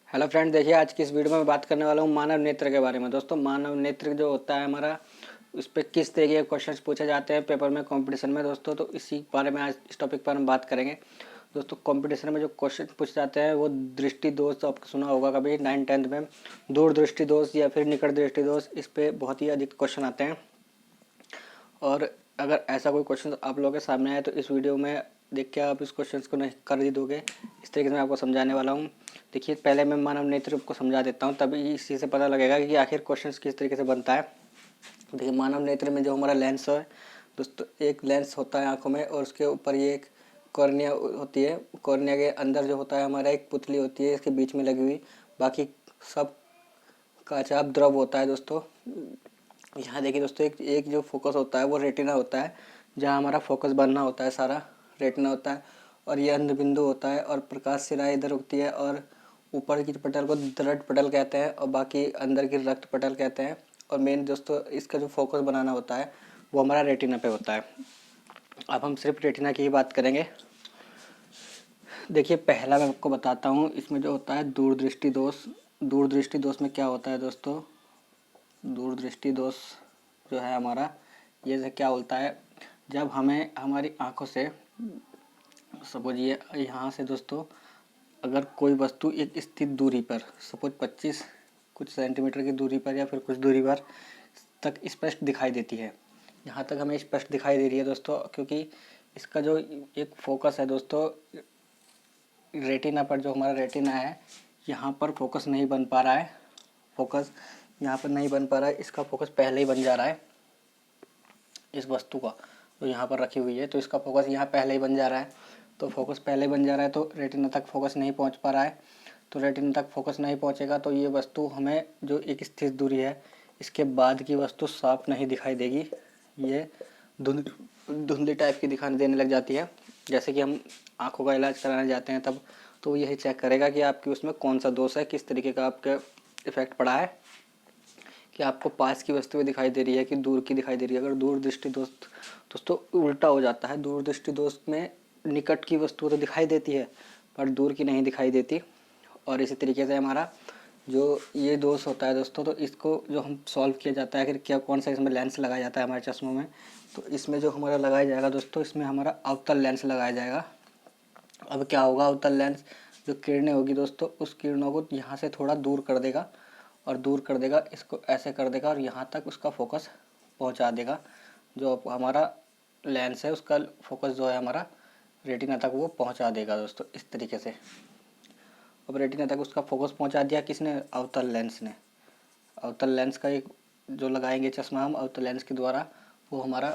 Hello friend, देखिए आज की इस वीडियो में मैं बात करने वाला हूँ मानव नेत्र के बारे में। दोस्तों, मानव नेत्र जो होता है हमारा, उस पर किस तरीके के क्वेश्चंस पूछे जाते हैं पेपर में, कंपटीशन में। दोस्तों, तो इसी बारे में आज इस टॉपिक पर हम बात करेंगे। दोस्तों, कंपटीशन में जो क्वेश्चन पूछे जाते हैं वो दृष्टि दोष, तो आपको सुना होगा कभी 9th-10th में, दूरदृष्टि दोष या फिर निकट दृष्टि दोष, इस पर बहुत ही अधिक क्वेश्चन आते हैं। और अगर ऐसा कोई क्वेश्चन आप लोगों के सामने आए तो इस वीडियो में देख के आप इस क्वेश्चन को नहीं कर ही दोगे। इस तरीके से मैं आपको समझाने वाला हूँ। देखिए, पहले मैं मानव नेत्र को समझा देता हूँ, तभी इसी से पता लगेगा कि आखिर क्वेश्चन किस तरीके से बनता है। देखिए, मानव नेत्र में जो हमारा लेंस है दोस्तों, एक लेंस होता है आंखों में, और उसके ऊपर ये एक कॉर्निया होती है। कॉर्निया के अंदर जो होता है हमारा एक पुतली होती है, इसके बीच में लगी हुई। बाकी सब काचाप द्रव होता है दोस्तों। यहाँ देखिए दोस्तों, एक जो फोकस होता है वो रेटिना होता है, जहाँ हमारा फोकस बनना होता है, सारा रेटिना होता है। और ये अंध बिंदु होता है, और प्रकाश सिराएं इधर उगती है, और ऊपर की पटल को दृढ़ पटल कहते हैं, और बाकी अंदर की रक्त पटल कहते हैं। और मेन दोस्तों, इसका जो फोकस बनाना होता है वो हमारा रेटिना पे होता है। अब हम सिर्फ रेटिना की ही बात करेंगे। देखिए, पहला मैं आपको बताता हूँ, इसमें जो होता है दूरदृष्टि दोष। दूरदृष्टि दोष में क्या होता है दोस्तों, दूरदृष्टि दोष जो है हमारा, ये से क्या होता है, जब हमें हमारी आंखों से, सपोज ये यहाँ से दोस्तों, अगर कोई वस्तु एक स्थित दूरी पर, सपोज 25 कुछ सेंटीमीटर की दूरी पर या फिर कुछ दूरी पर तक स्पष्ट दिखाई देती है। यहाँ तक हमें स्पष्ट दिखाई दे रही है दोस्तों, क्योंकि इसका जो एक फोकस है दोस्तों, रेटिना पर, जो हमारा रेटिना है, यहाँ पर फोकस नहीं बन पा रहा है। फोकस यहाँ पर नहीं बन पा रहा है, इसका फोकस पहले ही बन जा रहा है। इस वस्तु का जो यहाँ पर रखी हुई है, तो इसका फोकस यहाँ पहले ही बन जा रहा है। तो फोकस पहले ही बन जा रहा है, तो रेटिना तक फोकस नहीं पहुँच पा रहा है। तो रेटिना तक फोकस नहीं पहुँचेगा तो ये वस्तु हमें जो एक स्थिर दूरी है, इसके बाद की वस्तु साफ नहीं दिखाई देगी। ये धुंधली टाइप की दिखाने देने लग जाती है। जैसे कि हम आँखों का इलाज कराने जाते हैं तब, तो यही चेक करेगा कि आपकी उसमें कौन सा दोष है, किस तरीके का आपका इफेक्ट पड़ा है, कि आपको पास की वस्तुएं दिखाई दे रही है कि दूर की दिखाई दे रही है। अगर दूर दृष्टि दोस्तों उल्टा हो जाता है। दूर दृष्टि दोष में निकट की वस्तु तो दिखाई देती है, पर दूर की नहीं दिखाई देती। और इसी तरीके से हमारा जो ये दोष होता है दोस्तों, तो इसको जो हम सॉल्व किया जाता है, कि क्या कौन सा इसमें लेंस लगाया जाता है हमारे चश्मों में। तो इसमें जो हमारा लगाया जाएगा दोस्तों, इसमें हमारा अवतल लेंस लगाया जाएगा। अब क्या होगा, अवतल लेंस जो किरणें होगी दोस्तों, उस किरणों को यहाँ से थोड़ा दूर कर देगा, और दूर कर देगा, इसको ऐसे कर देगा, और यहाँ तक उसका फोकस पहुँचा देगा। जो हमारा लेंस है उसका फोकस जो है हमारा रेटिना तक वो पहुँचा देगा दोस्तों, इस तरीके से। अब रेटिना तक उसका फोकस पहुँचा दिया किसने, अवतल लेंस ने। अवतल लेंस का एक जो लगाएंगे चश्मा हम अवतल लेंस के द्वारा, वो हमारा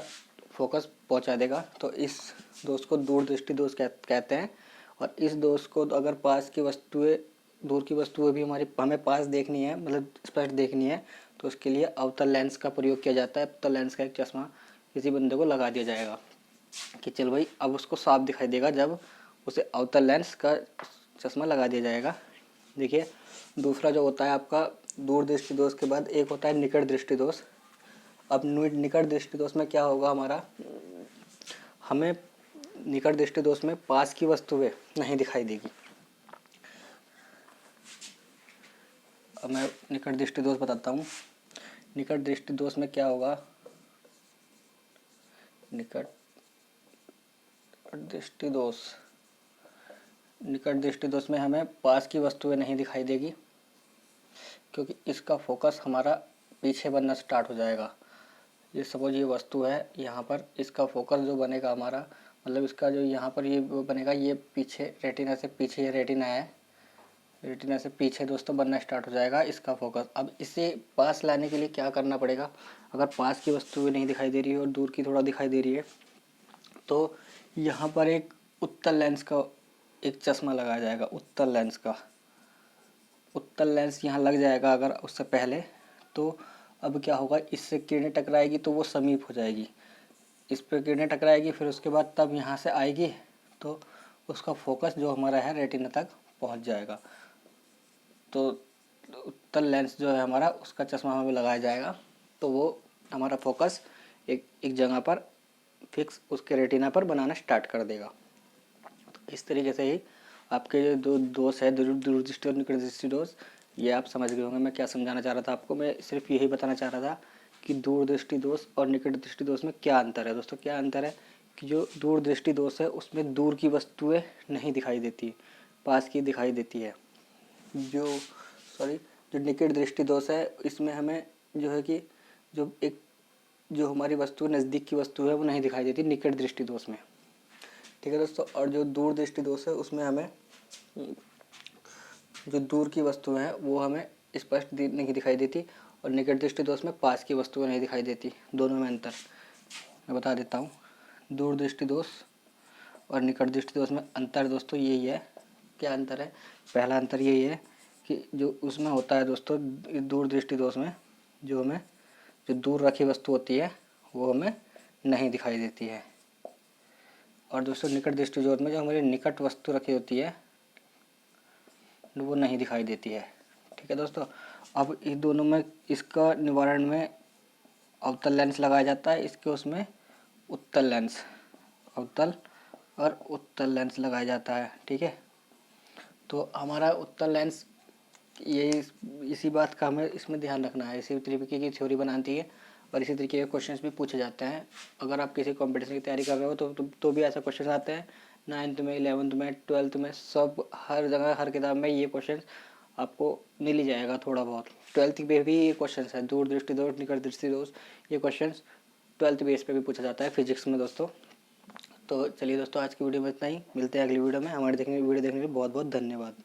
फोकस पहुँचा देगा। तो इस दोष को दूरदृष्टि दोष कहते हैं। और इस दोष को अगर पास की वस्तुएं, दूर की वस्तुएं भी हमें पास देखनी है, मतलब स्पष्ट देखनी है, तो उसके लिए अवतल लेंस का प्रयोग किया जाता है। अवतल लेंस का एक चश्मा किसी बंदे को लगा दिया जाएगा कि चल भाई अब उसको साफ दिखाई देगा, जब उसे अवतल लेंस का चश्मा लगा दिया जाएगा। देखिए, दूसरा जो होता है आपका दूरदृष्टि दोष के बाद एक होता है निकट दृष्टि दोष। अब निकट दृष्टि दोष में क्या होगा हमारा, हमें निकट दृष्टि दोष में पास की वस्तुएं नहीं दिखाई देगी। अब मैं निकट दृष्टि दोष बताता हूँ। निकट दृष्टि दोष में क्या होगा, निकट दृष्टि दोष, निकट दृष्टि दोष में हमें पास की वस्तुएं नहीं दिखाई देगी, क्योंकि इसका फोकस हमारा पीछे बनना स्टार्ट हो जाएगा। ये सपोज ये वस्तु है, यहाँ पर इसका फोकस जो बनेगा हमारा, मतलब इसका जो यहाँ पर ये बनेगा, ये पीछे रेटिना से पीछे, ये रेटिना है, रेटिना से पीछे दोस्तों बनना स्टार्ट हो जाएगा इसका फोकस। अब इसे पास लाने के लिए क्या करना पड़ेगा, अगर पास की वस्तु नहीं दिखाई दे रही है और दूर की थोड़ा दिखाई दे रही है, तो यहाँ पर एक उत्तल लेंस का एक चश्मा लगाया जाएगा। उत्तल लेंस का, उत्तल लेंस यहाँ लग जाएगा अगर उससे पहले, तो अब क्या होगा, इससे किरणें टकराएगी तो वो समीप हो जाएगी, इस पर किरणें टकराएगी, फिर उसके बाद तब यहाँ से आएगी, तो उसका फोकस जो हमारा है रेटिना तक पहुँच जाएगा। तो उत्तल लेंस जो है हमारा, उसका चश्मा हमें लगाया जाएगा, तो वो हमारा फोकस एक जगह पर फिक्स उसके रेटिना पर बनाना स्टार्ट कर देगा। तो इस तरीके से ही आपके जो दो दोष है, दूरदृष्टि और निकट दृष्टि दोष, ये आप समझ गए होंगे मैं क्या समझाना चाह रहा था आपको। मैं सिर्फ यही बताना चाह रहा था कि दूरदृष्टि दोष और निकट दृष्टि दोष में क्या अंतर है दोस्तों। क्या अंतर है कि जो दूरदृष्टि दोष है उसमें दूर की वस्तुएं नहीं दिखाई देती, पास की दिखाई देती है। जो निकट दृष्टि दोष है इसमें हमें जो है कि जो हमारी वस्तु नज़दीक की वस्तु है वो नहीं दिखाई देती निकट दृष्टि दोष में, ठीक है दोस्तों। और जो दूर दृष्टि दोष है उसमें हमें जो दूर की वस्तुएं हैं वो हमें स्पष्ट नहीं दिखाई देती, और निकट दृष्टि दोष में पास की वस्तुएं नहीं दिखाई देती। दोनों में अंतर मैं बता देता हूँ। दूर दृष्टि दोष और निकट दृष्टि दोष में अंतर दोस्तों यही है। क्या अंतर है? पहला अंतर यही है कि जो उसमें होता है दोस्तों, दूर दृष्टि दोष में जो दूर रखी वस्तु होती है वो हमें नहीं दिखाई देती है, और दोस्तों निकट दृष्टि दोष में जो हमारी निकट वस्तु रखी होती है वो नहीं दिखाई देती है, ठीक है दोस्तों। अब इस दोनों में इसका निवारण में अवतल लेंस लगाया जाता है, इसके उसमें उत्तल लेंस, अवतल और उत्तल लेंस लगाया जाता है, ठीक है। तो हमारा उत्तल लेंस ये इसी बात का हमें इसमें ध्यान रखना है, इसी तरीके की थ्योरी बनाती है और इसी तरीके के क्वेश्चंस भी पूछे जाते हैं। अगर आप किसी कंपटीशन की तैयारी कर रहे हो तो भी ऐसा क्वेश्चन आते हैं। 9th में, 11th में, 12th में, सब हर जगह हर किताब में ये क्वेश्चन आपको मिल ही जाएगा थोड़ा बहुत। 12th पे भी ये क्वेश्चन है, दूर दृष्टि दोष, निकट दृष्टि दोष, ये क्वेश्चन 12th बेस पे भी पूछा जाता है फिजिक्स में दोस्तों। तो चलिए दोस्तों, आज की वीडियो में इतना ही, मिलते हैं अगली वीडियो में। हमारे वीडियो देखने के लिए बहुत बहुत धन्यवाद।